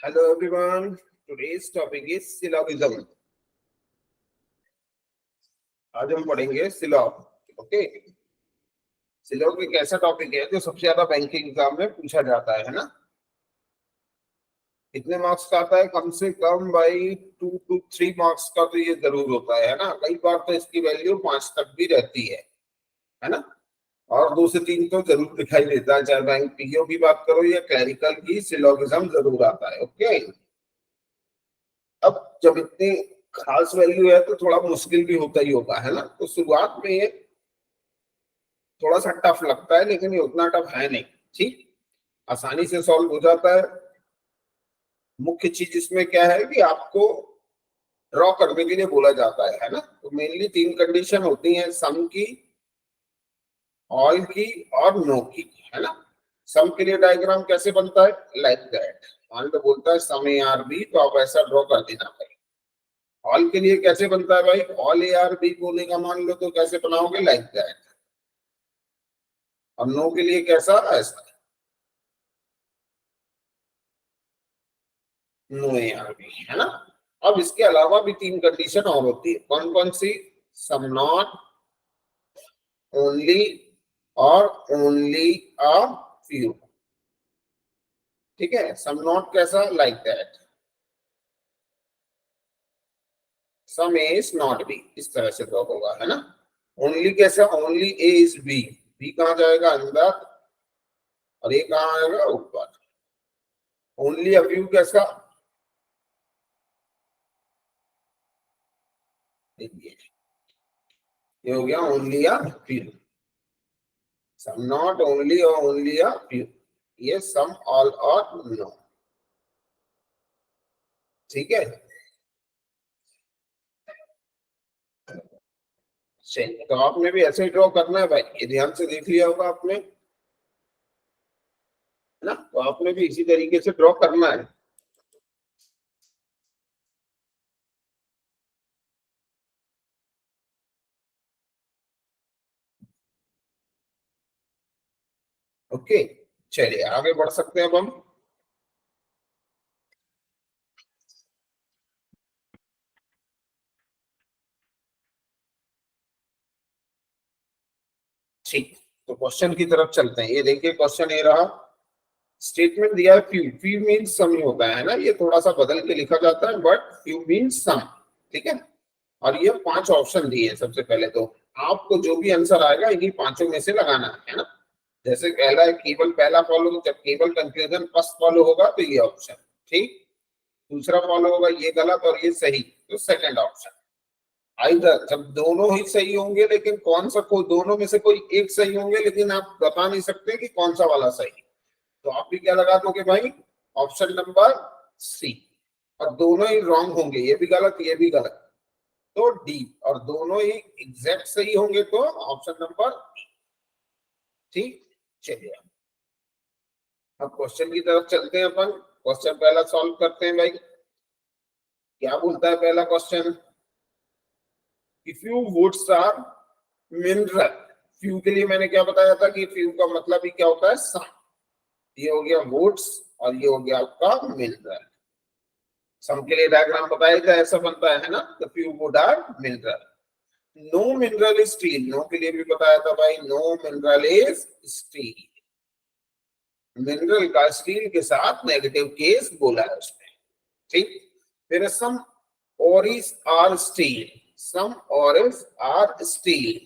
Hello everyone. Today's topic is syllogism. आज हम पढ़ेंगे सिलॉग. ओके, सिलॉग एक ऐसा टॉपिक है जो सबसे ज्यादा बैंकिंग एग्जाम में पूछा जाता है ना. कितने मार्क्स का आता है? कम से कम भाई 2 to 3 मार्क्स का तो ये जरूर होता है ना. कई बार तो इसकी वैल्यू 5 तक भी रहती है ना. और 2 से 3 तो जरूर दिखाई देता है, चाहे बैंक पीओ की बात करो या क्लरिकल की, सिलॉगिज्म जरूर आता है. ओके, अब जब इतनी खास वैल्यू है तो थोड़ा मुश्किल भी होता ही होता है ना. तो शुरुआत में ये थोड़ा सा टफ लगता है, लेकिन ये उतना टफ है नहीं. ठीक, आसानी से सॉल्व हो जाता है. मुख्य चीज इसमें क्या है कि आपको ड्रॉ करने के लिए बोला जाता है ना. तो मेनली 3 कंडीशन होती हैं, सम की, ऑल की और नो की, है ना. सम के लिए डायग्राम कैसे बनता है? Like that. मान लो बोलता है सम ए आर बी, तो आप ऐसा ड्रॉ कर देना भाई. ऑल के लिए कैसे बनता है भाई? ऑल ए आर बी बोलेगा मान लो, तो कैसे बनाओगे? Like that. और नो के लिए कैसा? ऐसा. नो ए आर बी, है ना. अब इसके अलावा भी 3 कंडीशन और होती है. कौन कौन सी? सम नॉट, ओनली और ओनली अ फ्यू. ठीक है. सम नॉट कैसा? Like that. Some A is not B, इस तरह से ड्रॉ होगा, है ना. ओनली कैसा? Only A is B. B कहां जाएगा? अंदर. और ए कहां आएगा? ऊपर. ओनली अ फ्यू कैसा? ये हो गया only a few. Some not, only और ओनली अ फ्यू. ये सम, ऑल और नो. ठीक है. चलिए, तो आपने भी ऐसे ही ड्रॉ करना है भाई. ये ध्यान से देख लिया होगा आपने, है ना. तो आपने भी इसी तरीके से ड्रॉ करना है. ओके, चलिए आगे बढ़ सकते हैं अब हम. ठीक, तो क्वेश्चन की तरफ चलते हैं. ये देखिए क्वेश्चन ये रहा. स्टेटमेंट दिया है फ्यू. फ्यू मीन्स सम होता है ना. ये थोड़ा सा बदल के लिखा जाता है, बट फ्यू मीन्स सम. ठीक है. और ये 5 ऑप्शन दिए हैं. सबसे पहले तो आपको जो भी आंसर आएगा इन्हीं 5 में से लगाना है ना. जैसे पहला है केवल पहला फॉलो, जब केवल कंक्लूजन फर्स्ट फॉलो होगा तो ये ऑप्शन. ठीक. दूसरा फॉलो होगा ये गलत और ये सही, तो सेकंड ऑप्शन. आइदर, जब दोनों ही सही होंगे, लेकिन कौन सा, कोई दोनों में से कोई एक सही होंगे, लेकिन आप बता नहीं सकते कि कौन सा वाला सही, तो आप भी क्या लगा दोगे भाई? Option number C. और दोनों ही रॉन्ग होंगे, ये भी गलत ये भी गलत, तो डी. और दोनों ही एग्जैक्ट सही होंगे तो ऑप्शन नंबर बी. ठीक, चलिए अब क्वेश्चन की तरफ चलते हैं अपन. क्वेश्चन पहला सॉल्व करते हैं भाई. क्या बोलता है पहला question? If you woods are mineral. Few के लिए मैंने क्या बताया था कि फ्यू का मतलब ही क्या होता है? सम. ये हो गया वुड्स और ये हो गया आपका मिनरल. सम के लिए डायग्राम बताया था, ऐसा बनता है ना. The few wood are mineral. No mineral is steel. No के लिए भी बताया था भाई. No mineral is steel. Mineral का स्टील के साथ नेगेटिव केस बोला है उसमें. ठीक. फिर some ores are steel. Some ores are steel.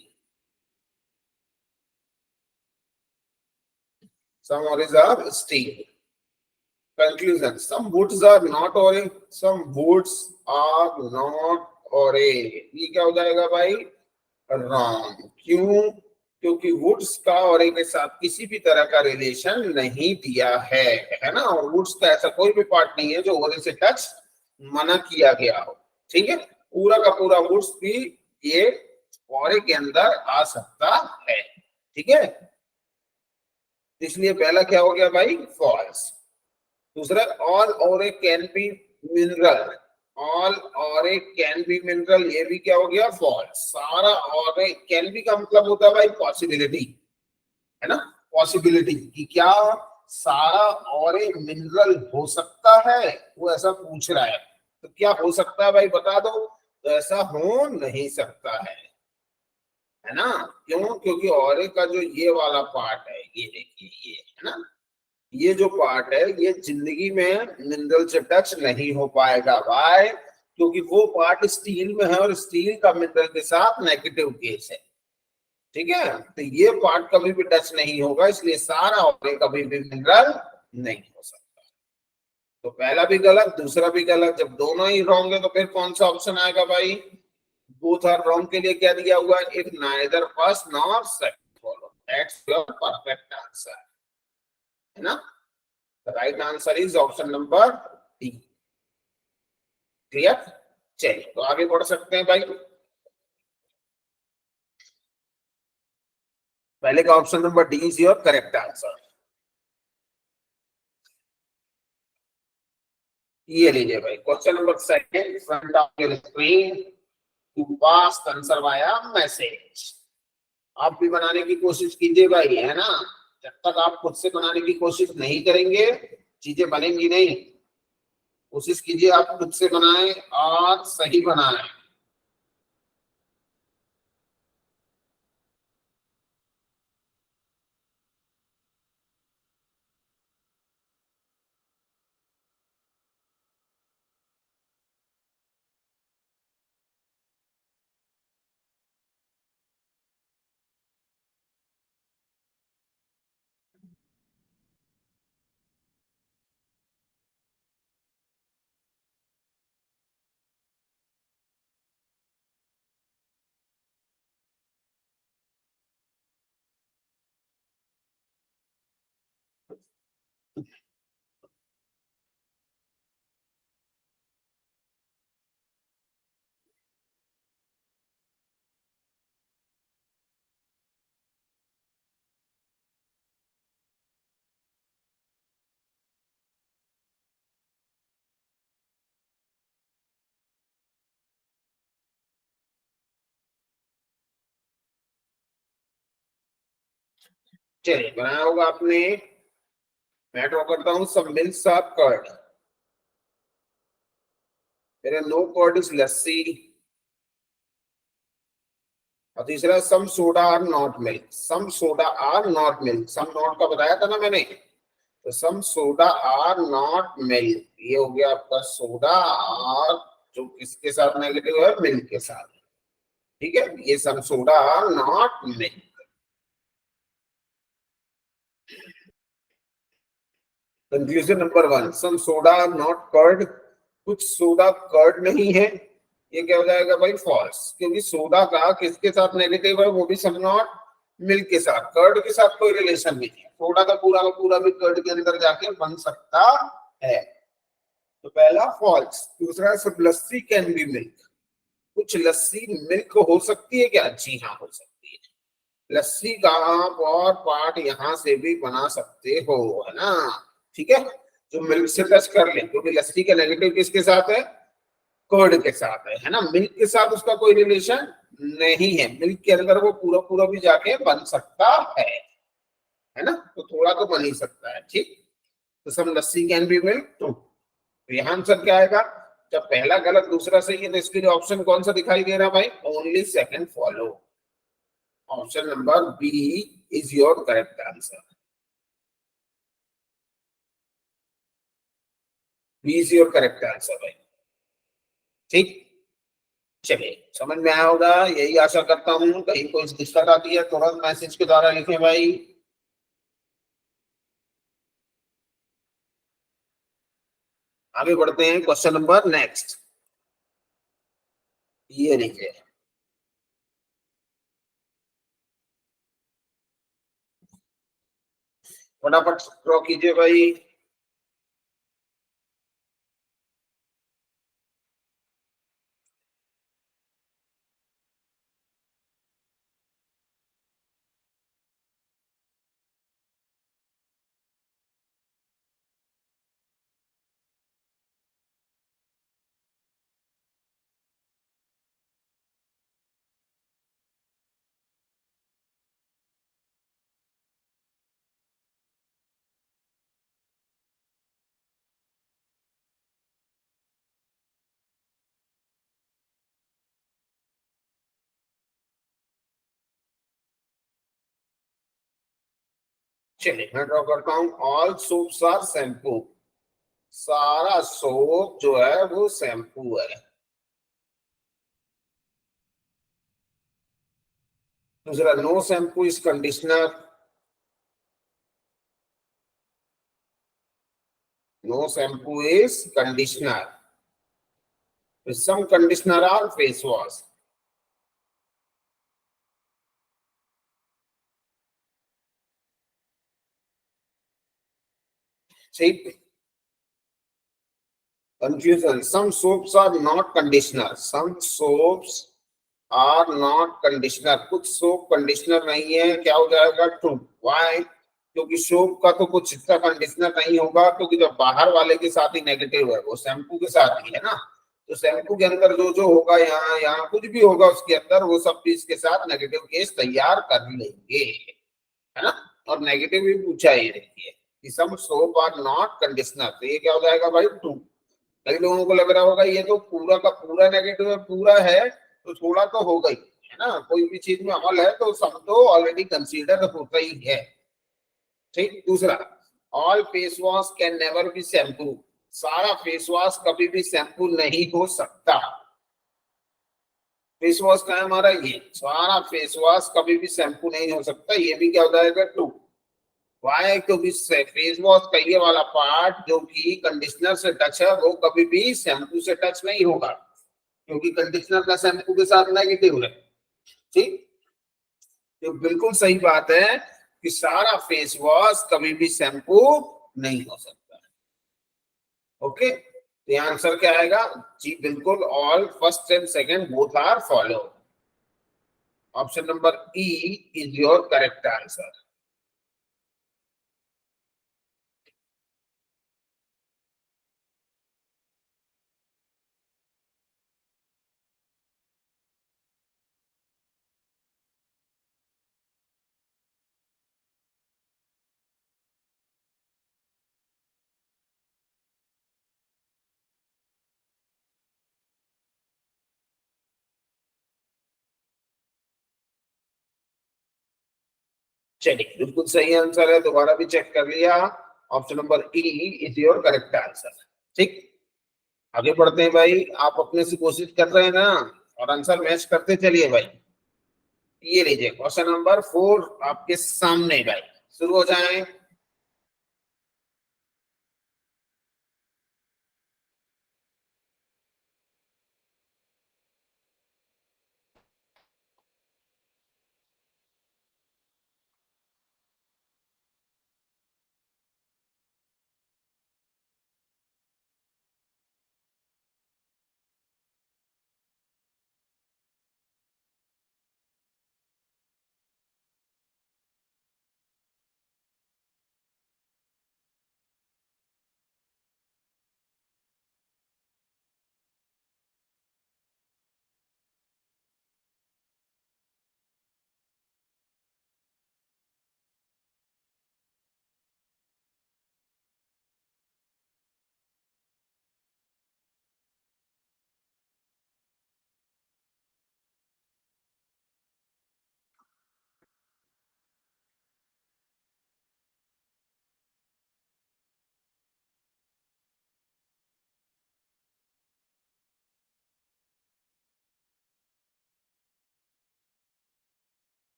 Some ores are steel. Conclusion: some woods are not ore. Some woods are not ore. ये क्या हो जाएगा भाई? Wrong. क्यों? क्योंकि वुड्स का ओरे के साथ किसी भी तरह का रिलेशन नहीं दिया है ना. और वुड्स का ऐसा कोई भी पार्ट नहीं है जो ओरे से टच मना किया गया हो. ठीक है. पूरा का पूरा वुड्स भी ये ओरे के अंदर आ सकता है. ठीक है. इसलिए पहला क्या हो गया भाई? फॉल्स. दूसरा, ऑल और ए कैन बी मिनरल. ऑल और ए कैन बी मिनरल, ये भी क्या हो गया? फॉल्स. सारा और ए कैन बी का मतलब होता है भाई पॉसिबिलिटी, है ना. पॉसिबिलिटी की क्या? सारा और एक मिनरल हो सकता है, वो ऐसा पूछ रहा है। तो क्या हो सकता है भाई बता दो। तो ऐसा हो नहीं सकता है ना। क्यों? क्योंकि और का जो ये वाला पार्ट है, ये देखिए, ये है ना, ये जो पार्ट है ये जिंदगी में मिनरल से टच नहीं हो पाएगा भाई, क्योंकि वो पार्ट स्टील में है और स्टील का मिनरल के साथ नेगेटिव केस है। ठीक है, तो ये पार्ट कभी भी टच नहीं होगा, इसलिए सारा और कभी भी मिनरल नहीं हो सकता। तो पहला भी गलत, दूसरा भी गलत। जब दोनों ही रॉन्ग है तो फिर कौन सा ऑप्शन आएगा भाई? बोथ आर रॉन्ग के लिए क्या दिया हुआ है? If neither first nor second follow, that's your perfect answer, है ना। Right answer is option number D. Clear? चलिए तो आगे बढ़ सकते हैं भाई। पहले का option number D is your correct answer. ये लीजिए भाई, question number second, front of your screen, to pass answer via message. आप भी बनाने की कोशिश कीजिए भाई, है ना। जब तक आप खुद से बनाने की कोशिश नहीं करेंगे चीजें बनेंगी नहीं। कोशिश कीजिए आप खुद से बनाएं और सही बनाएं। चलिए, बनाया होगा आपने। मैं ड्रॉ करता हूं, सब मिल्क साथ कर्ड। मेरा नो कर्ड इज लस्सी। और तीसरा, some soda are not milk. Some soda are not milk, some not का बताया था ना मैंने। तो some soda are not milk, ये हो गया आपका सोडा, और जो किसके साथ नेगेटिव है? मिल्क के साथ। ठीक है, ये some soda are not milk. Conclusion number one, some soda not curd, कुछ सोडा कर्ड नहीं है। ये क्या हो जाएगा भाई? फॉल्स, क्योंकि सोडा का किसके साथ नेगेटिव है? वो भी सम नॉट मिल्क के साथ। कर्ड के साथ कोई रिलेशन नहीं है। सोडा का पूरा भी कर्ड के अंदर जाके बन सकता है। तो पहला फॉल्स। दूसरा, सब लस्सी कैन बी मिल्क, कुछ लस्सी मिल्क हो सकती है क्या? जी हाँ, हो सकती है। लस्सी का आप और पार्ट यहां से भी बना सकते हो, है ना। ठीक है, जो मिल्क से टच कर ले, क्योंकि लस्सी का नेगेटिव किसके साथ है? कर्ड के साथ है ना। मिल्क के साथ उसका कोई रिलेशन नहीं है। मिल्क के अंदर वो पूरा पूरा भी जाके बन सकता है ना। तो थोड़ा तो बन ही सकता है। ठीक, तो सब लस्सी कैन बी मिल्क। तो यहाँ आंसर क्या आएगा? जब पहला गलत दूसरा सही है तो इसके लिए ऑप्शन कौन सा दिखाई दे रहा है भाई? Only second follow. Option number B is your correct answer. B is your correct answer भाई। ठीक, चलिए समझ में आया होगा, यही आशा करता हूँ। कहीं कोई दिक्कत आती है तुरंत मैसेज के द्वारा लिखें भाई। आगे बढ़ते हैं, क्वेश्चन नंबर नेक्स्ट। ये लिखे, फटाफट ड्रॉ कीजिए भाई। चलिए मैं ड्रॉ करता हूं, ऑल सोप्स आर शैम्पू, सारा सोप जो है वो शैम्पू है। दूसरा, no shampoo is conditioner, no shampoo is conditioner, some conditioner or face wash. See, confusion. Some soaps are not conditioner. Some soaps are not conditioner. कुछ soap conditioner नहीं है, क्या हो जाएगा? ट्रू। वाई? क्योंकि सोप का तो कुछ इतना कंडीशनर नहीं होगा, क्योंकि जो बाहर वाले के साथ ही नेगेटिव है वो शैम्पू के साथ ही है ना। तो शैम्पू के अंदर जो जो होगा, यहाँ यहाँ कुछ भी होगा उसके अंदर, वो सब चीज के साथ नेगेटिव केस तैयार कर लेंगे, है ना। और नेगेटिव भी पूछा ही देखिए कि सम सोप आर नॉट कंडीशनर, तो ये क्या हो जाएगा भाई? ट्रू। कई लोगों को लग रहा होगा ये तो पूरा का पूरा नेगेटिव है, पूरा है तो थोड़ा तो होगा ही, है ना। कोई भी चीज में अमल है तो सब तो ऑलरेडी कंसीडर होता ही है। ठीक। दूसरा, all face wash can never be shampoo, सारा फेस वॉश कभी भी शैम्पू नहीं हो सकता। फेस वॉश का है हमारा ये, सारा फेस वॉश कभी भी शैम्पू नहीं हो सकता, ये भी क्या हो जाएगा? ट्रू। वाई? क्योंकि फेस वॉश का ये वाला पार्ट जो कि कंडीशनर से टच है वो कभी भी शैम्पू से टच नहीं होगा, क्योंकि कंडीशनर का शैम्पू के साथ नेगेटिव है। ठीक। तो बिल्कुल सही बात है कि सारा फेस वॉश कभी भी शैम्पू नहीं हो सकता। ओके, तो आंसर क्या आएगा जी? बिल्कुल, all first and second both are follow. Option number E is your correct answer. चलिए, बिल्कुल सही आंसर है, दोबारा भी चेक कर लिया। Option number E is your correct answer. ठीक, आगे बढ़ते हैं भाई। आप अपने से कोशिश कर रहे हैं ना, और आंसर मैच करते चलिए भाई। ये लीजिए क्वेश्चन नंबर 4 आपके सामने भाई, शुरू हो जाए।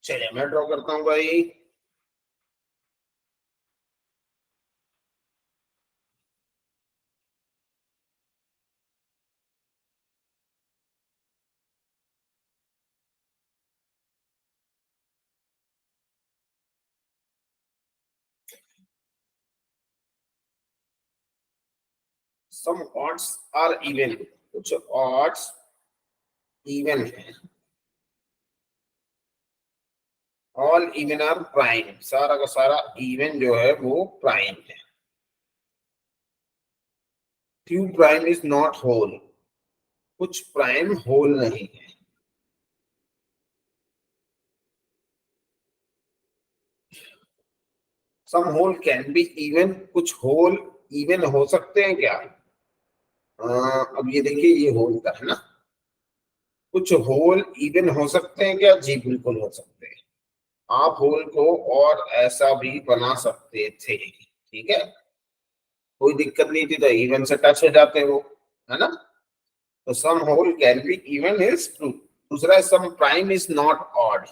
चलिए मैं ड्रॉ करता हूं भाई। सम ऑड्स आर इवन, कुछ ऑड्स इवन है। ऑल इवन आर प्राइम, सारा का सारा इवन जो है वो प्राइम है। Few prime is not whole, कुछ प्राइम होल नहीं है। Some whole can be even, कुछ होल इवन हो सकते हैं क्या? अब ये देखिए, ये होल का है ना, कुछ होल इवन हो सकते हैं क्या? जी बिल्कुल हो सकते हैं। आप होल को और ऐसा भी बना सकते थे, ठीक है, कोई दिक्कत नहीं थी, तो इवन से टच हो जाते हो, है ना। तो some whole can be even is true. दूसरा, some prime is not odd,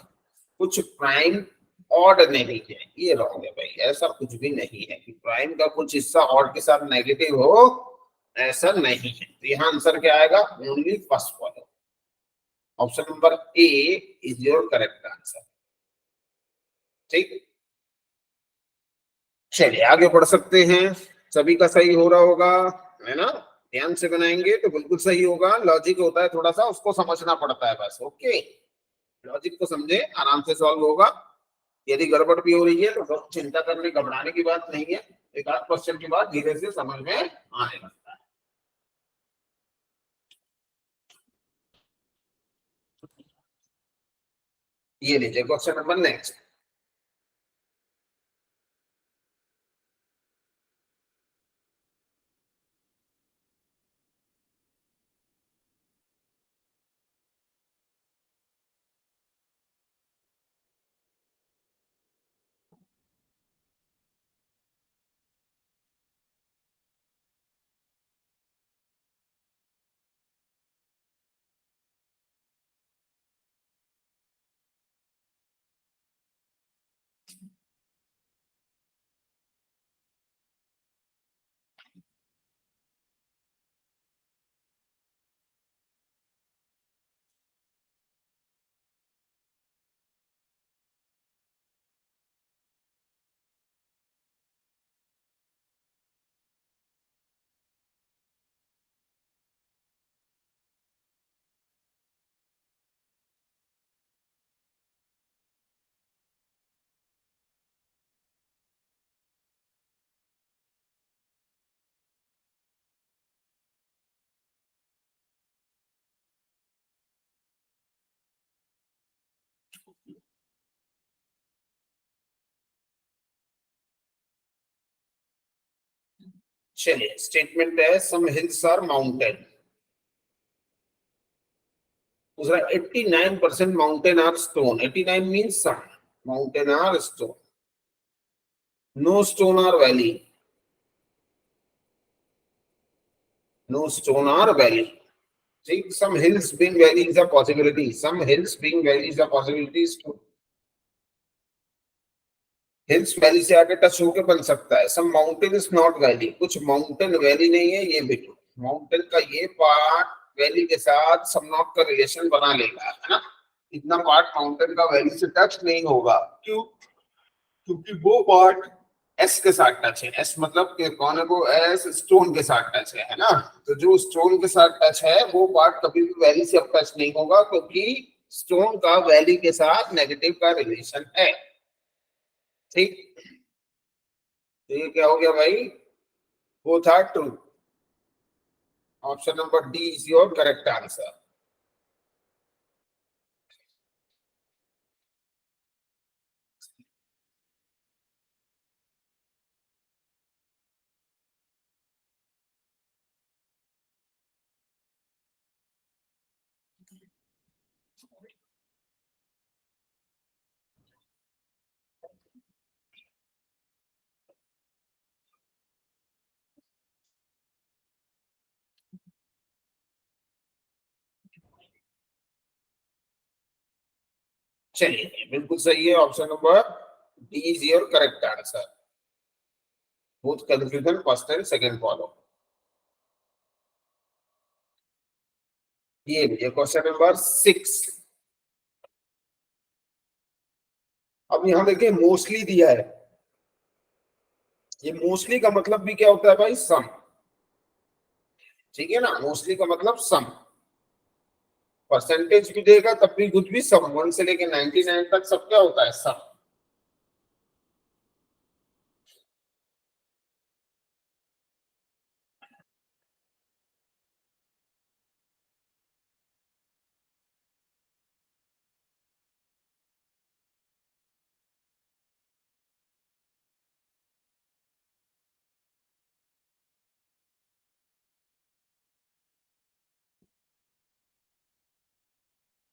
कुछ प्राइम ऑड नहीं है, ये रॉन्ग है भाई, ऐसा कुछ भी नहीं है कि प्राइम का कुछ हिस्सा ऑड के साथ नेगेटिव हो, ऐसा नहीं है। तो यहाँ आंसर क्या आएगा? ओनली फर्स्ट वाला, option number A is your correct answer. ठीक, चलिए आगे बढ़ सकते हैं। सभी का सही हो रहा होगा, है ना, ध्यान से बनाएंगे तो बिल्कुल सही होगा। लॉजिक होता है थोड़ा सा, उसको समझना पड़ता है बस। ओके, लॉजिक को समझे, आराम से सॉल्व होगा। यदि गड़बड़ भी हो रही है तो चिंता करने घबराने की बात नहीं है, एक आध क्वेश्चन के बाद धीरे से समझ में आने लगता है। ये लीजिए क्वेश्चन नंबर नेक्स्ट। चलिए, स्टेटमेंट है सम हिल्स आर माउंटेन। दूसरा, 89% mountain are stone. 89 means some, mountain are stone, no stone are valley, no stone are valley. See, some hills being valley is a possibility. Some hills being valley is a possibility. Hills valley से आगे touch होके बन सकता है। सम mountain is not valley, कुछ mountain valley नहीं है, ये भी माउंटेन का ये पार्ट वैली के साथ सम नॉट का रिलेशन बना लेगा, है ना। इतना पार्ट माउंटेन का वैली से टच नहीं होगा, क्यों? क्योंकि वो पार्ट एस के साथ टच है। एस मतलब कि कौन है वो? एस स्टोन के साथ टच है ना। तो जो स्टोन के साथ टच है वो पार्ट कभी भी वैली से अब टच नहीं होगा, क्योंकि स्टोन का वैली के साथ नेगेटिव का रिलेशन है। ठीक, तो ये क्या हो गया भाई? Both are true. Option number D is your correct answer. चलिए, बिल्कुल सही है, option number D is your correct answer. Both confusion first and second follow. ये क्वेश्चन नंबर 6। अब यहाँ देखिए, मोस्टली दिया है। ये मोस्टली का मतलब भी क्या होता है भाई? सम। ठीक है ना, मोस्टली का मतलब सम। परसेंटेज भी देगा तब भी कुछ भी सम, 1 से लेके 99 तक सब क्या होता है? सम।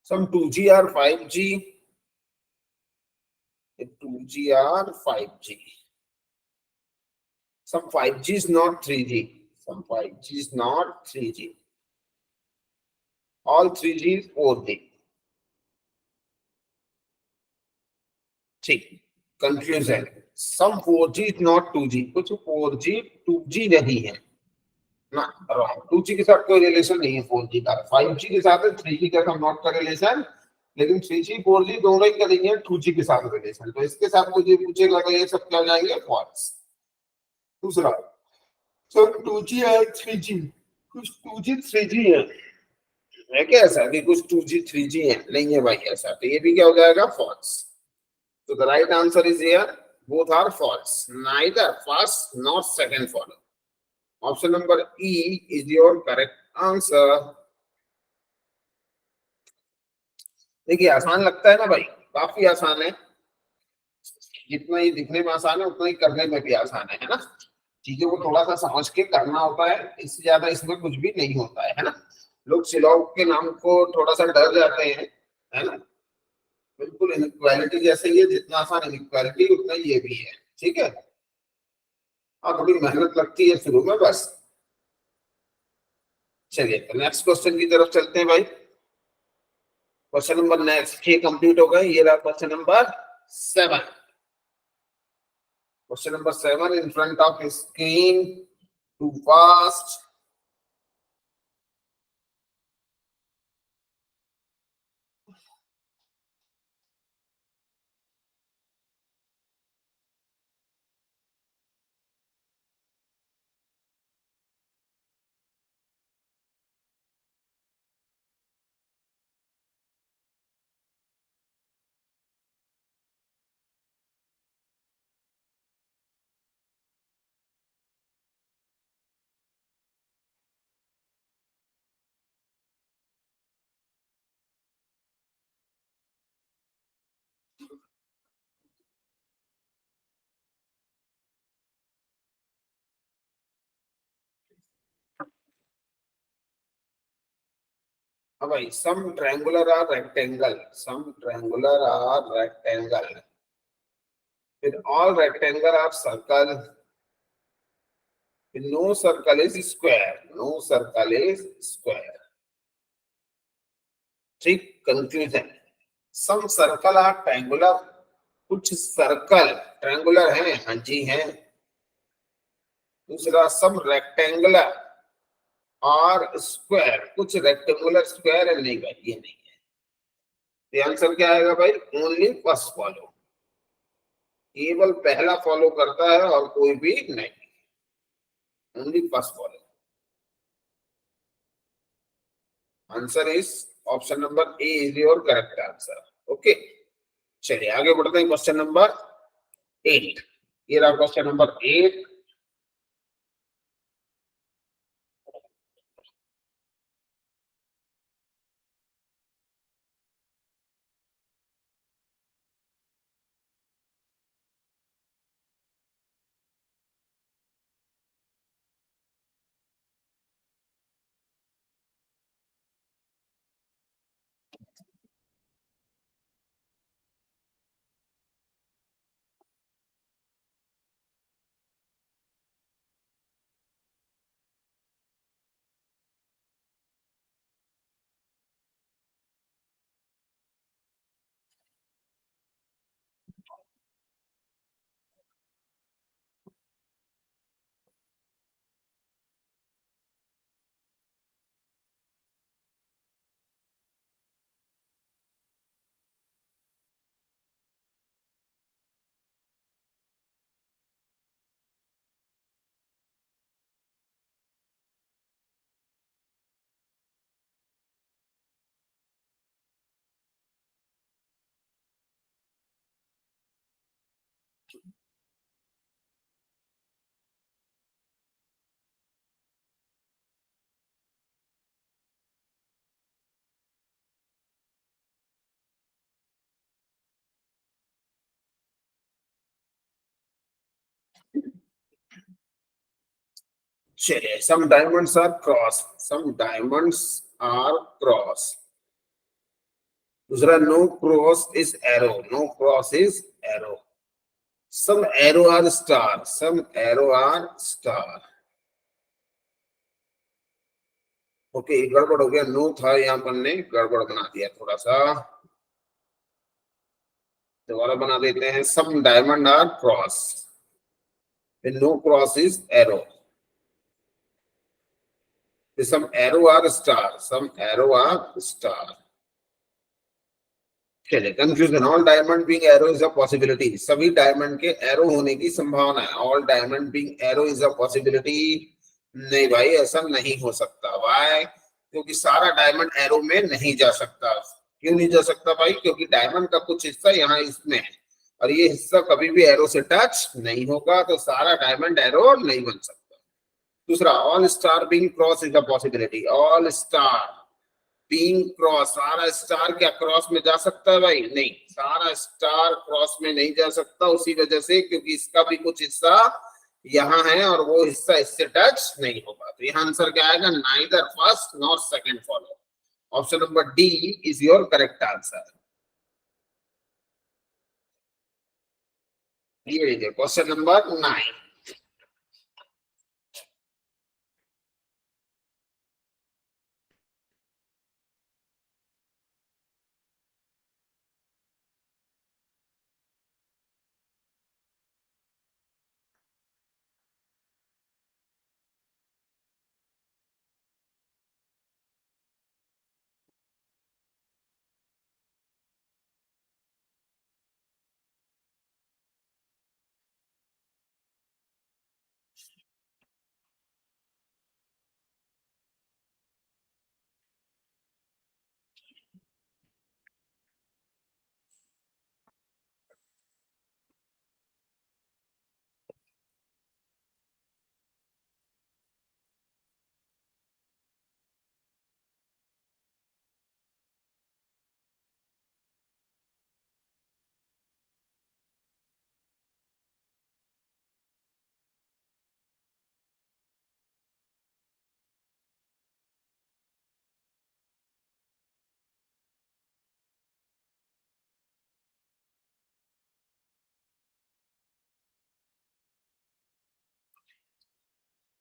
some 2G or 5G, 2G or 5G, some 5G is not 3G, some 5G is not 3G, all 3G is 4G. ठीक, confusion, some 4G is not 2G, कुछ 4G 2G नहीं है ना, 2G के साथ कोई रिलेशन नहीं है 4G का, 5G के साथ है, 3G के साथ नॉट का रिलेशन, लेकिन 3G 4G दोनों ही करेंगे 2G के साथ रिलेशन, तो इसके साथ मुझे पूछेगा तो ये सब क्या जाएंगे फॉल्स। दूसरा, सब 2G और 3G, कुछ 2G 3G है क्या ऐसा कि कुछ 2G 3G है, नहीं है भाई ऐसा, तो ये भी क्या हो जाएगा false. So the right answer is here. Both are false. Neither first nor second follow. Option number E is your correct answer. देखिए आसान लगता है ना भाई, काफी आसान है, जितना ही दिखने में आसान है उतना ही करने में भी आसान है ना। चीजों को थोड़ा सा समझ के करना होता है, इससे ज्यादा इसमें कुछ भी नहीं होता है ना। लोग सिलॉग के नाम को थोड़ा सा डर जाते हैं, है ना। बिल्कुल इनइक्वालिटी जैसे ही है, जितना आसान इनइक्वालिटी उतना ये भी है, ठीक है। और थोड़ी मेहनत लगती है शुरू में बस। चलिए तो नेक्स्ट क्वेश्चन की तरफ चलते हैं भाई। क्वेश्चन नंबर नेक्स्ट 6 कंप्लीट हो गए, ये रहा question number 7। Question number 7 in front of screen, too fast. हाँ भाई, some triangular are rectangle, some triangular are rectangle, फिर all rectangle are circle, no circle is square, no circle is square. ठीक, conclusion, some circle are triangular, कुछ circle triangular हैं, हाँ जी हैं। दूसरा, सम रेक्टेंगुलर और स्क्वायर, कुछ रेक्टेंगुलर स्क्वायर है, नहीं भाई ये नहीं है। तो आंसर क्या आएगा भाई, ओनली फर्स्ट फॉलो, केवल पहला फॉलो करता है और कोई भी नहीं, only first follow. Answer is option number A is your correct answer. Okay, चलिए आगे बढ़ते हैं क्वेश्चन नंबर 8। ये रहा क्वेश्चन नंबर 8। चलिए, some diamonds are cross, some diamonds are cross, दूसरा no cross is arrow, no cross is arrow. Some arrow are star, some arrow are star. Okay, गड़बड़ हो गया, नो था यहाँ पर, ने गड़बड़ बना दिया थोड़ा सा. दोबारा बना देते हैं. Some diamond are cross, no cross is arrow. Some arrow are star, some arrow are star. चलिए, confusion. All diamond being arrow is a possibility, सभी डायमंड के एरो होने की संभावना है. All diamond being arrow is a possibility. नहीं भाई, ऐसा नहीं हो सकता. वाई? क्योंकि सारा डायमंड एरो में नहीं जा सकता. क्यों नहीं जा सकता भाई? क्योंकि डायमंड का कुछ हिस्सा यहाँ इसमें है और ये हिस्सा कभी भी एरो से टच नहीं होगा, तो सारा डायमंड एरो नहीं बन सकता. दूसरा, all star being cross is a possibility. All star being cross, सारा स्टार क्या क्रॉस में जा सकता है भाई? नहीं, सारा स्टार क्रॉस में नहीं जा सकता. उसी वजह से क्योंकि इसका भी कुछ हिस्सा यहाँ है और वो हिस्सा इससे टच नहीं होगा. तो यहाँ आंसर क्या आएगा? Neither first nor second follow. Option number D is your correct answer. ये लीजिए क्वेश्चन नंबर 9.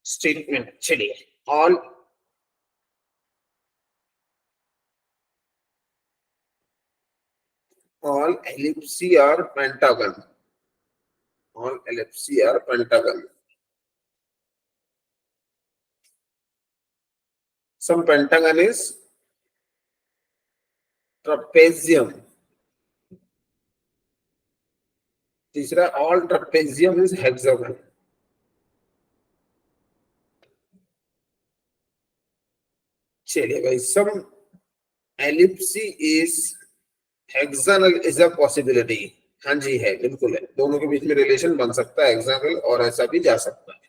स्टेटमेंट. चलिए, all ellipse are pentagon. All ellipse are pentagon. Some pentagon is trapezium. तीसरा, all trapezium is hexagon. चलिए भाई, some ellipse is hexagonal is a possibility. हाँ जी, है, बिल्कुल है. दोनों के बीच में रिलेशन बन सकता है हेक्सागोनल, और ऐसा भी जा सकता है.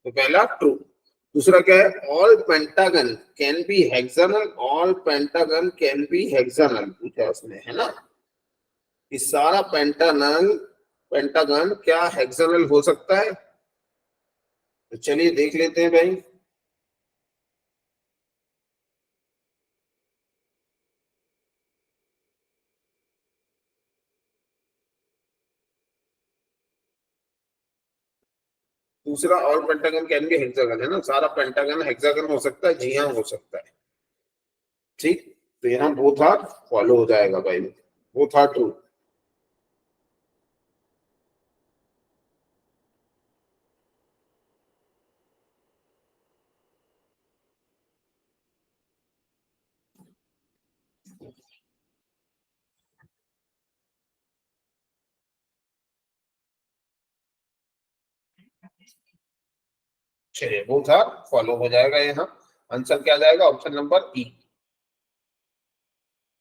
तो पहला ट्रू. दूसरा क्या है? All pentagon can be hexagonal, all pentagon can be hexagonal पूछा उसने, है ना. कि सारा पेंटागन क्या हेक्सागोनल हो सकता है? तो चलिए देख लेते हैं भाई. दूसरा, all pentagon can be hexagon, है ना. सारा पेंटागन हेक्सागन हो सकता है. जी हाँ, हो सकता है. ठीक. तो यहाँ बोथ आर फॉलो हो जाएगा भाई, बोथ आर ट्रू. चलिए, बोथ आर फॉलो हो जाएगा. यहाँ आंसर क्या जाएगा? Option number E.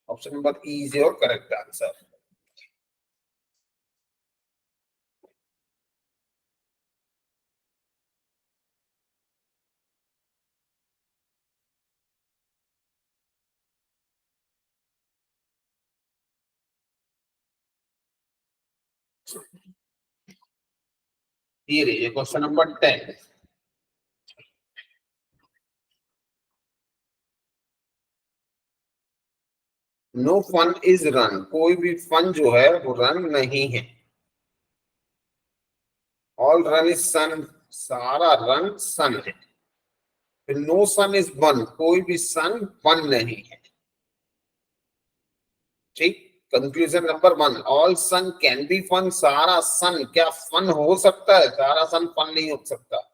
Option number E is your correct answer. ये रही question number 10. No fun is run, कोई भी फन जो है वो रन नहीं है। ऑल रन इज सन, सारा रन सन है। फिर नो सन इज वन, कोई भी सन वन नहीं है। ठीक। Conclusion number one, all sun can be fun, सारा सन क्या फन हो सकता है? सारा सन फन नहीं हो सकता।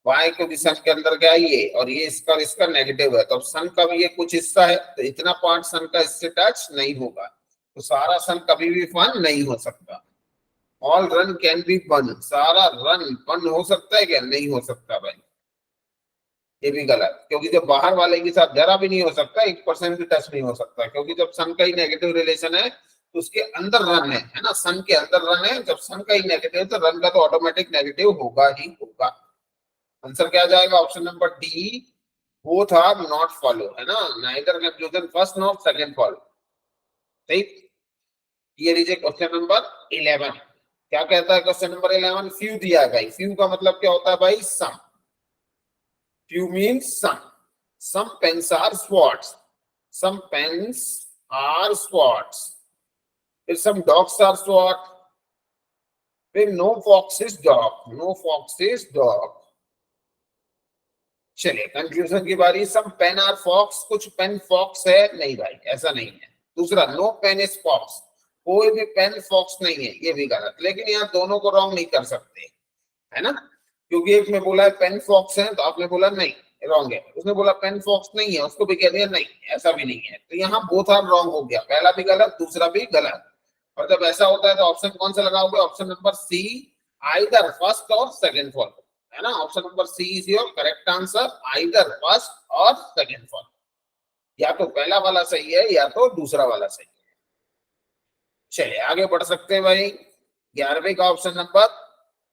वाई क्योंकि सन के अंदर क्या है ये, और ये इसका नेगेटिव है, तो अब सन का भी ये कुछ हिस्सा है, तो इतना पार्ट सन का इससे टच नहीं होगा, तो सारा सन कभी भी फन नहीं हो सकता। All run can be fun, सारा रन फन हो सकता है क्या? नहीं हो सकता भाई, ये भी गलत, क्योंकि जब बाहर वाले के साथ जरा भी नहीं हो सकता, 1% भी टच नहीं हो सकता, क्योंकि जब सन का ही नेगेटिव रिलेशन है तो उसके अंदर रन है ना, सन के अंदर रन है, जब सन का ही नेगेटिव है तो रन का तो ऑटोमेटिक नेगेटिव होगा ही होगा। आंसर क्या जाएगा? Option number D, both are not follow, है ना, neither conclusion first not second follow. ठीक। ये लीजिए क्वेश्चन नंबर 11। क्या कहता है क्वेश्चन नंबर 11? फ्यू दिया है भाई, फ्यू का मतलब क्या होता है भाई? सम। Few means some. Some pens are spots. Some pens are spots. If some dogs are spot, then no fox is dog. No fox is dog. चलिए कंक्लूजन की बारी। सम पेन आर फॉक्स, कुछ पेन फॉक्स है? नहीं भाई, ऐसा नहीं है। दूसरा, नो पेन इज फॉक्स, कोई भी पेन फॉक्स नहीं है, ये भी गलत। लेकिन यहाँ दोनों को रॉन्ग नहीं कर सकते, है ना, क्योंकि एक में बोला है पेन फॉक्स है, तो आपने बोला नहीं, रॉन्ग है। उसने बोला पेन फॉक्स नहीं है, उसको भी कह दिया नहीं, ऐसा भी नहीं है, तो यहाँ बोथ आर रॉन्ग हो गया, पहला भी गलत दूसरा भी गलत। और जब ऐसा होता है तो ऑप्शन कौन सा लगाओगे? Option number C, either first और सेकंड फॉलो, है ना। Option number C is your correct answer, either first और सेकंड फॉलो, या तो पहला वाला सही है या तो दूसरा वाला सही है। चलिए आगे बढ़ सकते हैं भाई। 11वें का ऑप्शन नंबर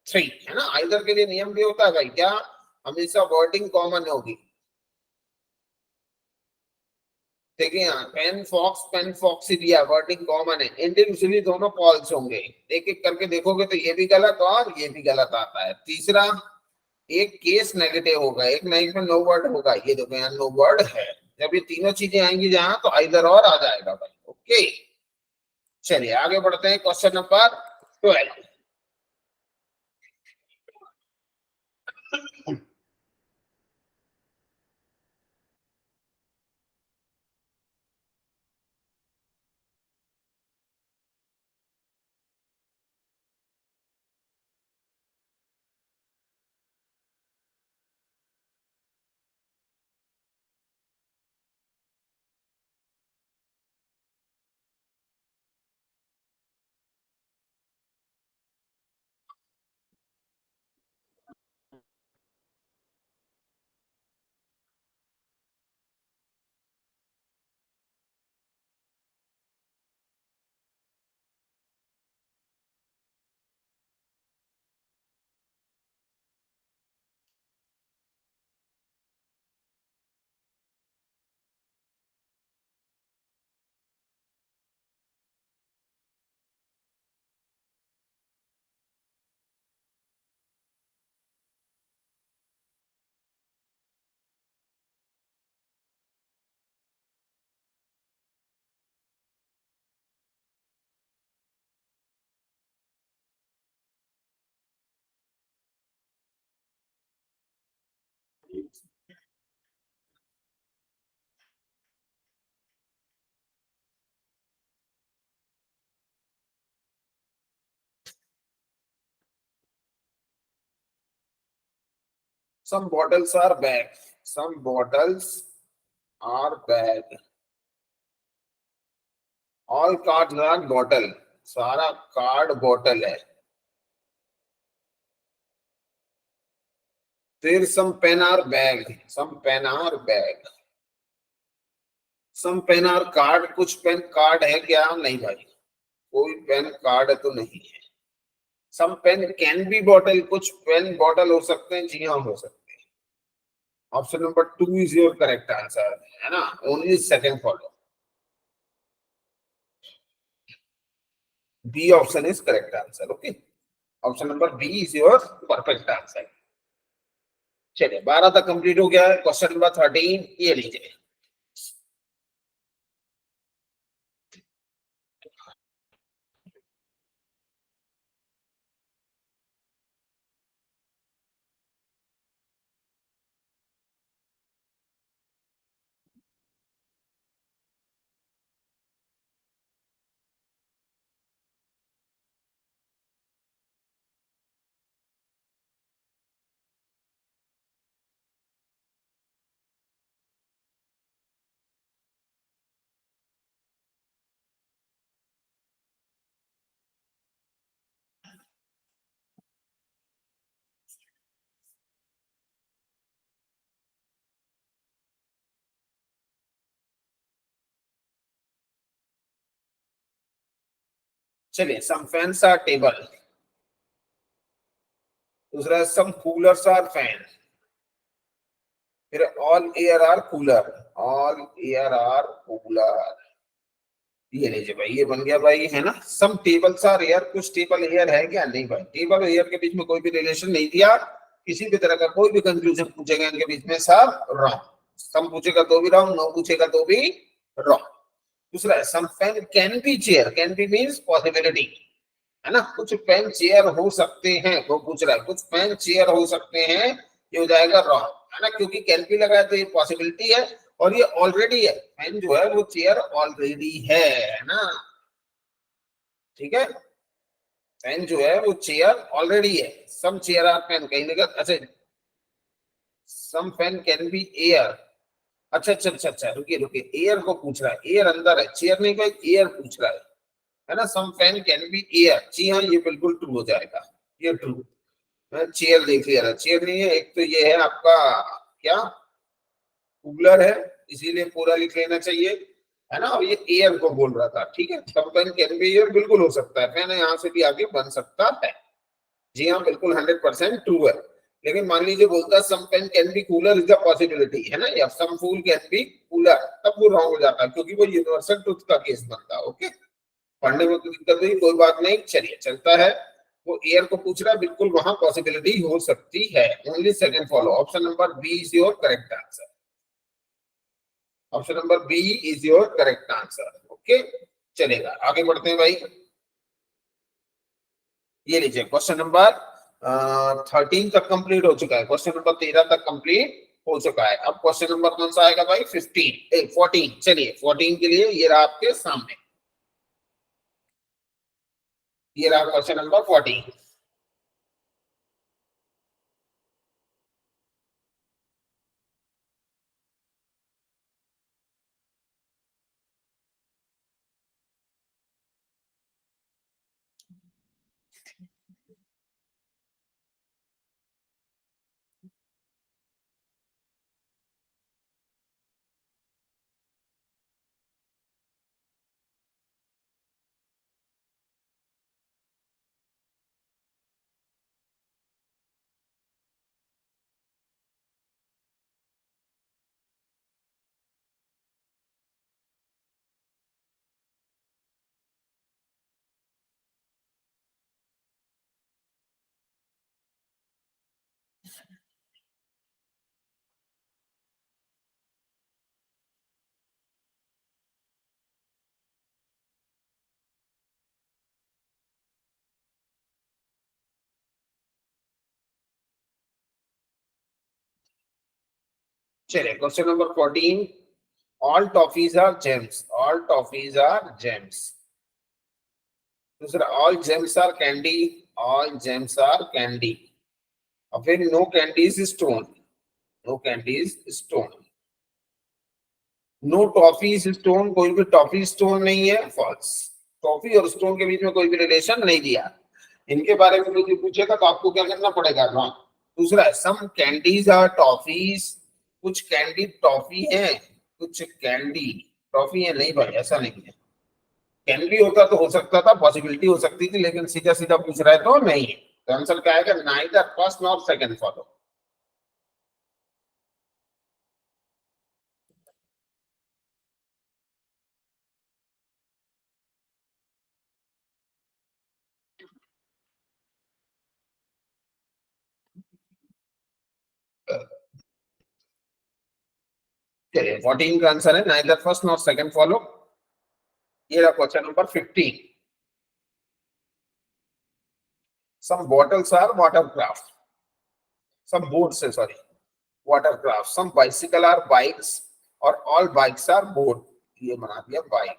3, है ना। आइदर के लिए नियम भी होता है भाई, क्या? हमेशा वर्डिंग कॉमन होगी। देखिए यहाँ पेन फॉक्स ही दिया, वर्डिंग कॉमन है, इंडिविजुअली दोनों फॉल्स होंगे। एक एक करके देखोगे तो ये भी गलत और ये भी गलत आता है। तीसरा, एक केस नेगेटिव होगा, एक नहीं में नो वर्ड होगा, ये देखो यहाँ नो वर्ड है। जब ये तीनों चीजें आएंगी जहां, तो आइदर और आ जाएगा भाई। ओके, चलिए आगे बढ़ते हैं। Question number 12। Some bottles are bag. Some bottles are bag. All cards are bottle. सारा कार्ड बॉटल है। फिर some pen are bag. Some pen are bag. Some pen are card. कुछ पेन कार्ड है क्या? नहीं भाई, कोई पेन कार्ड तो नहीं है। Some pen can be bottle. कुछ पेन बॉटल हो सकते हैं, जी हाँ हो सकते हैं। Option number 2 is your correct answer, है ना, only second follow. B option is correct answer. Okay, option number B is your perfect answer. चलिए 12 तक कंप्लीट हो गया है। क्वेश्चन नंबर 13 ये लीजिए। चलिए, सम फैंस आर टेबल। दूसरा, सम कूलर्स आर फैन। फिर all air are cooler, all air are cooler. ये लीजिए भाई, ये बन गया भाई, है ना। सम टेबल्स आर एयर, कुछ टेबल एयर है क्या? नहीं भाई, टेबल एयर के बीच में कोई भी रिलेशन नहीं दिया, किसी भी तरह का कोई भी कंक्लूजन पूछेगा इनके बीच में, सब रॉन्ग। सम पूछेगा तो भी रॉन्ग, नो पूछेगा तो भी रॉन्ग। दूसरा है, some fan can be chair, can be means possibility, है ना। कुछ फैन चेयर हो सकते हैं, वो पूछ रहा है कुछ फैन चेयर हो सकते हैं, ये हो जाएगा रॉन्ग, है ना, क्योंकि कैन बी लगा है तो ये पॉसिबिलिटी है, और ये ऑलरेडी है, फैन जो है वो चेयर ऑलरेडी है ना। ठीक है, फैन जो है वो चेयर ऑलरेडी है। सम चेयर आर फैन, कहीं ना कहीं, अच्छा, सम फैन कैन बी एयर। अच्छा अच्छा अच्छा अच्छा, रुकिए रुकिए, एयर को पूछ रहा है, एयर अंदर है, चेयर नहीं भाई, एयर पूछ रहा है ना। सम फैन कैन बी एयर, जी हाँ, ये बिल्कुल ट्रू हो जाएगा, ये ट्रू। चेयर देख लिया था, चेयर नहीं है, एक तो ये है आपका क्या, कूलर है, इसीलिए पूरा लिख लेना चाहिए, है ना। और ये एयर को बोल रहा था, ठीक है। Some fan can B air बिल्कुल हो सकता है, फैन यहाँ से भी आगे बन सकता है, जी हाँ, बिल्कुल 100% ट्रू है। लेकिन मान लीजिए बोलता है some pen can be cooler is the possibility, है ना, या some fool can be cooler, तब वो रॉन्ग हो जाता है, क्योंकि वो यूनिवर्सल ट्रुथ का केस बनता है। ओके, पढ़ने में कोई दिक्कत नहीं, कोई बात नहीं, चलिए चलता है। वो एयर को पूछ रहा है, बिल्कुल वहां पॉसिबिलिटी हो सकती है। Only second follow, option number B is your correct answer, option number B is your correct answer. Okay, चलेगा, आगे बढ़ते हैं भाई। ये लीजिए, क्वेश्चन नंबर 13 तक कंप्लीट हो चुका है, क्वेश्चन नंबर 13 तक कंप्लीट हो चुका है। अब क्वेश्चन नंबर कौन सा आएगा भाई? 14। चलिए, 14 के लिए ये रहा आपके सामने, ये रहा क्वेश्चन नंबर 14। चलिए, question number 14, all toffees are gems, all toffees are gems. दूसरा, all gems are candy, all gems are candy. और फिर no candies stone, no candies stone. No toffee stone, कोई भी टॉफी स्टोन नहीं है, false. Toffee और stone के बीच में कोई भी रिलेशन नहीं दिया, इनके बारे में मुझे पूछेगा तो आपको क्या करना पड़ेगा? रॉन्ग। दूसरा है, सम कैंडीज आर टॉफीज, कुछ कैंडी टॉफी है, कुछ कैंडी टॉफी है, नहीं भाई, ऐसा नहीं है। कैंडी होता तो हो सकता था, पॉसिबिलिटी हो सकती थी, लेकिन सीधा सीधा पूछ रहा है तो नहीं है। तो आंसर क्या आएगा? Neither first nor second follow. चलिए, 14 का आंसर है neither first nor second follow. ये रहा question number 15। Some bottles are watercraft. Some boats है, sorry, watercraft. Some bicycle are bikes और all bikes are boat. ये बना दिया बाइक,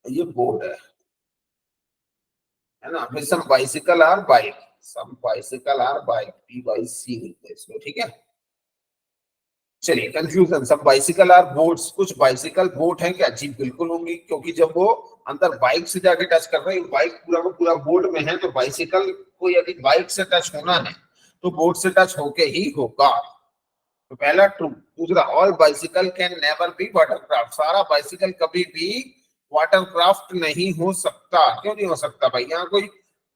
ये बोट है ना। फिर some bicycle are bike, some bicycle are bike, BYC लिखते हैं इसको, ठीक है। चलिए, कंफ्यूजन, सब बाइसिकल आर बोट्स, कुछ बाइसिकल बोट है क्या? जी बिल्कुल होंगी, क्योंकि जब वो अंदर बाइक से जाके टच कर रहे हैं, बाइक पूरा को पूरा बोट में है, तो बाइसिकल को यदि बाइक से टच होना है तो बोट से टच होके ही होगा। तो पहला ट्रू। दूसरा, all bicycle can never be watercraft, सारा बाइसिकल कभी भी वाटरक्राफ्ट नहीं हो सकता। क्यों नहीं हो सकता भाई?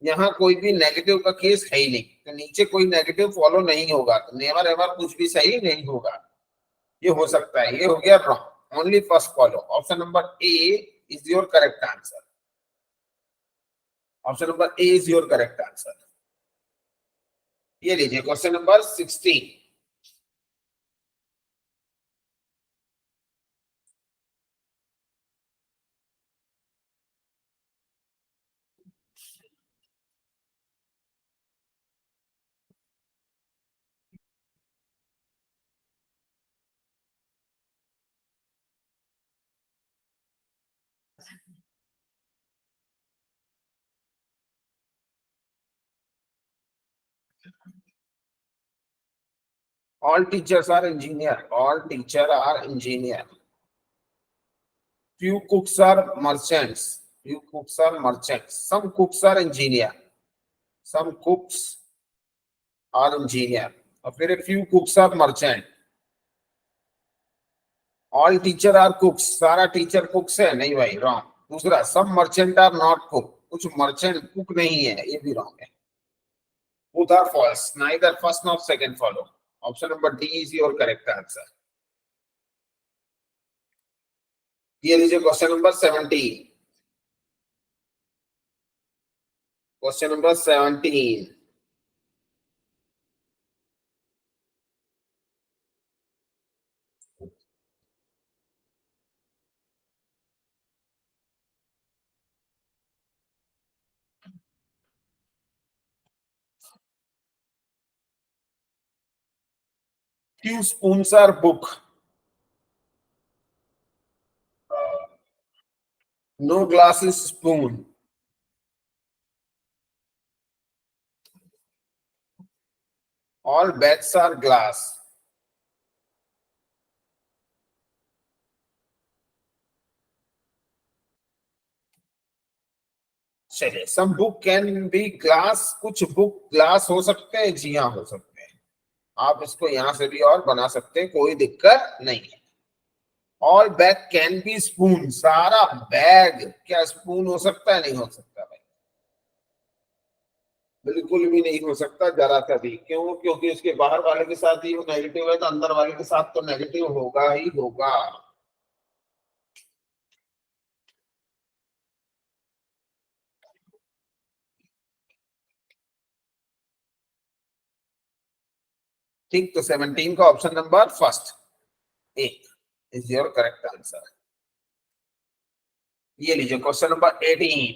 यहाँ कोई भी नेगेटिव का केस है ही नहीं, तो नीचे कोई नेगेटिव फॉलो नहीं होगा, तो नेवर एवर कुछ भी सही नहीं होगा। ये हो सकता है, ये हो गया wrong. Only first follow. Option number A is your correct answer. Option number A is your correct answer. ये लीजिए question number 16। All teachers are engineer. All teacher are engineer. Few cooks are merchants. Few cooks are merchants. Some cooks are engineer. Some cooks are engineer. और फिर few cooks are merchant. All teacher are cooks. सारा teacher cooks है? नहीं भाई, wrong. दूसरा, some merchant are not cook. कुछ merchant cook नहीं है, ये भी wrong है. Both are false. Neither first nor second follow. Option number D is your correct answer. ये लीजिए question number 17. Question number 17. Few spoons are book. No glass is spoon. All bags are glass. चलिए, some book can be glass. कुछ book glass हो सकते हैं, जी हाँ हो सकते हैं। आप इसको यहां से भी और बना सकते हैं, कोई दिक्कत नहीं है। All bag can be spoon. सारा बैग क्या स्पून हो सकता है? नहीं हो सकता भाई, बिल्कुल भी नहीं हो सकता, जरा सा भी। क्यों? क्योंकि उसके बाहर वाले के साथ ही वो नेगेटिव है, तो अंदर वाले के साथ तो नेगेटिव होगा ही होगा। ठीक, तो 17 का option number first A is your correct answer. ये लीजिए question number 18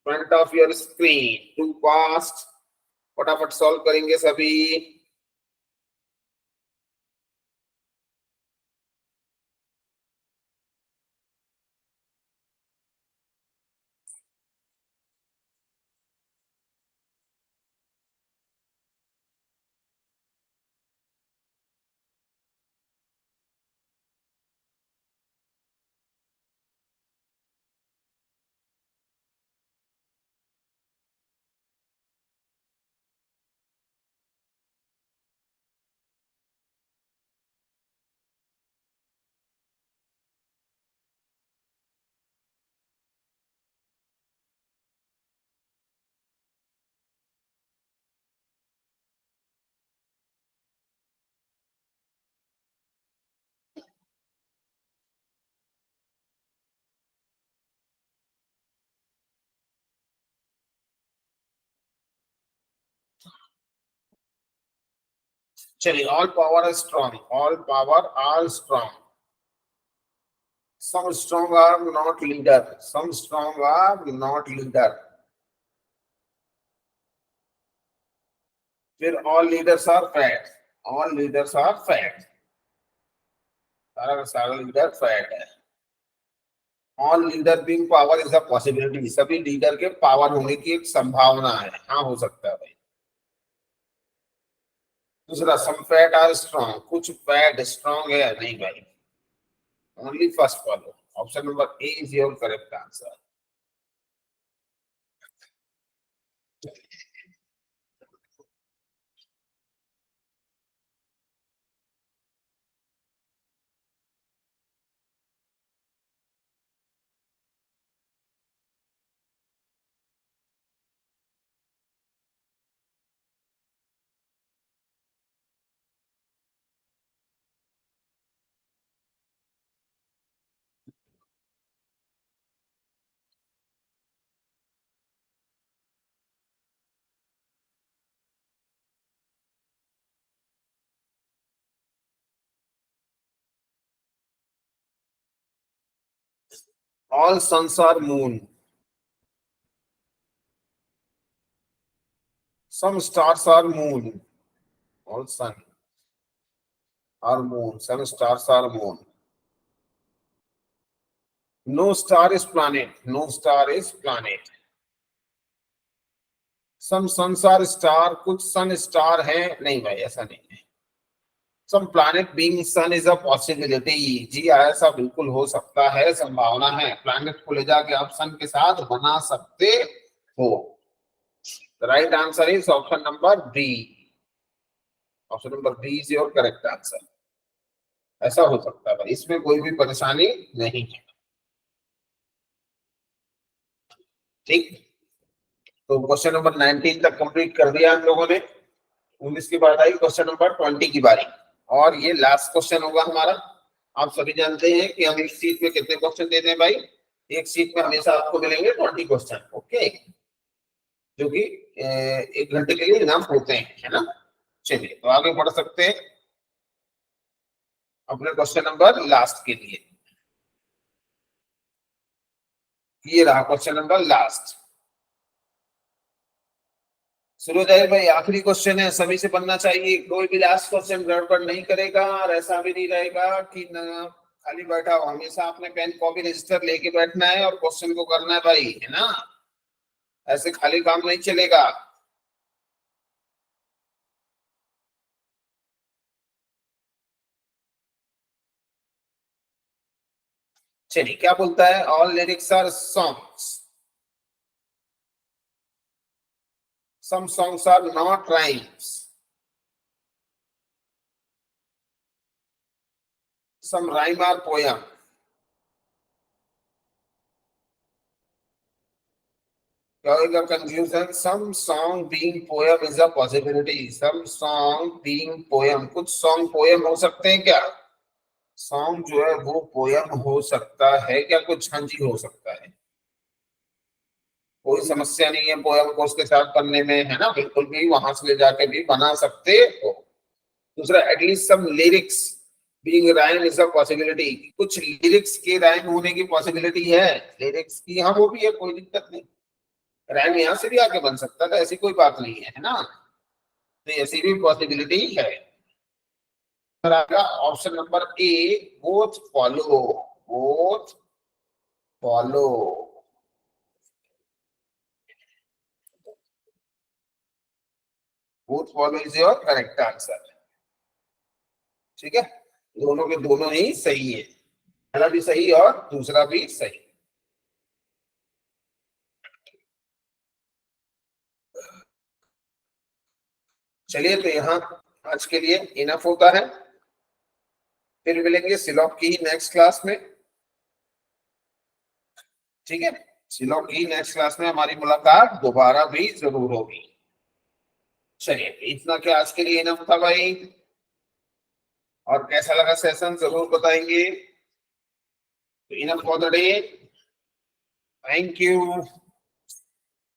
front of your screen. Too fast, फटाफट सॉल्व करेंगे सभी। चलिए, all power strong. All power are strong. Some strong are not leader. Some strong are not leader. फिर all leaders are fat. All leaders are fat. सारा का सारा leader fat है। All leader being power is a possibility. सभी leader के power होने की एक संभावना है, हाँ हो सकता है भाई। दूसरा, सम फैट आर स्ट्रॉन्ग। कुछ फैट स्ट्रॉन्ग है? नहीं भाई, only first follow. Option number A is your correct answer. All suns are moon, some stars are moon, all sun are moon, some stars are moon, no star is planet, no star is planet, some suns are star, कुछ sun star है, नहीं भाई ऐसा नहीं है। Some planet being sun is a possibility, जी ऐसा बिल्कुल हो सकता है, संभावना है, प्लैनेट को ले जाके आप सन के साथ बना सकते हो। Right answer is option number B, option number B is your correct answer. ऐसा हो सकता है भाई, इसमें कोई भी परेशानी नहीं है। ठीक, तो क्वेश्चन नंबर 19 तक कंप्लीट कर दिया हम लोगों ने। 19 की बात आई, क्वेश्चन नंबर 20 की बारी, और ये लास्ट क्वेश्चन होगा हमारा। आप सभी जानते हैं कि हम एक सीट में कितने क्वेश्चन देते हैं भाई, एक सीट में हमेशा आपको मिलेंगे 20 क्वेश्चन, ओके, जो कि 1 घंटे के लिए इनाम होते हैं, है ना। चलिए तो आगे बढ़ सकते हैं अपने क्वेश्चन नंबर लास्ट के लिए। ये रहा क्वेश्चन नंबर लास्ट। सूर्योदय भाई आखिरी क्वेश्चन है, सभी से बनना चाहिए, कोई भी लास्ट क्वेश्चन गड़बड़ नहीं करेगा, और ऐसा भी नहीं रहेगा कि न खाली बैठा हो, हमेशा अपने पेन कॉपी रजिस्टर लेके बैठना है और क्वेश्चन को करना है भाई, है ना, ऐसे खाली काम नहीं चलेगा। चलिए क्या बोलता है, all lyrics are songs, some songs are not rhymes, some rhyme are poem, क्या होगा confusion, some song being poem is a possibility, some song being poem, कुछ सॉन्ग पोयम हो सकते हैं क्या, सॉन्ग जो है वो पोयम हो सकता है क्या कुछ, हाँ जी हो सकता है, कोई समस्या नहीं है पोयम को उसके साथ करने में, है ना, बिल्कुल भी वहां से ले जाके भी बना सकते हो। दूसरा, at least some lyrics being rhyme is a possibility, कुछ लिरिक्स के राइम होने की पॉसिबिलिटी है, लिरिक्स की, हाँ वो भी है, कोई दिक्कत नहीं, राइम यहाँ से भी आके बन सकता था, ऐसी कोई बात नहीं है, है ना, तो ऐसी भी पॉसिबिलिटी है। Option number A, both follow, both follow, both follow is your correct answer. ठीक है, दोनों के दोनों ही सही है, पहला भी सही और दूसरा भी सही। चलिए तो यहाँ आज के लिए इनफ होता है, फिर मिलेंगे सिलॉक की नेक्स्ट क्लास में। ठीक है, सिलॉक की नेक्स्ट क्लास में हमारी मुलाकात दोबारा भी जरूर होगी। चलिए इतना क्या आज के लिए इनफ था भाई, और कैसा लगा सेशन जरूर बताएंगे। Enough for the day, thank you.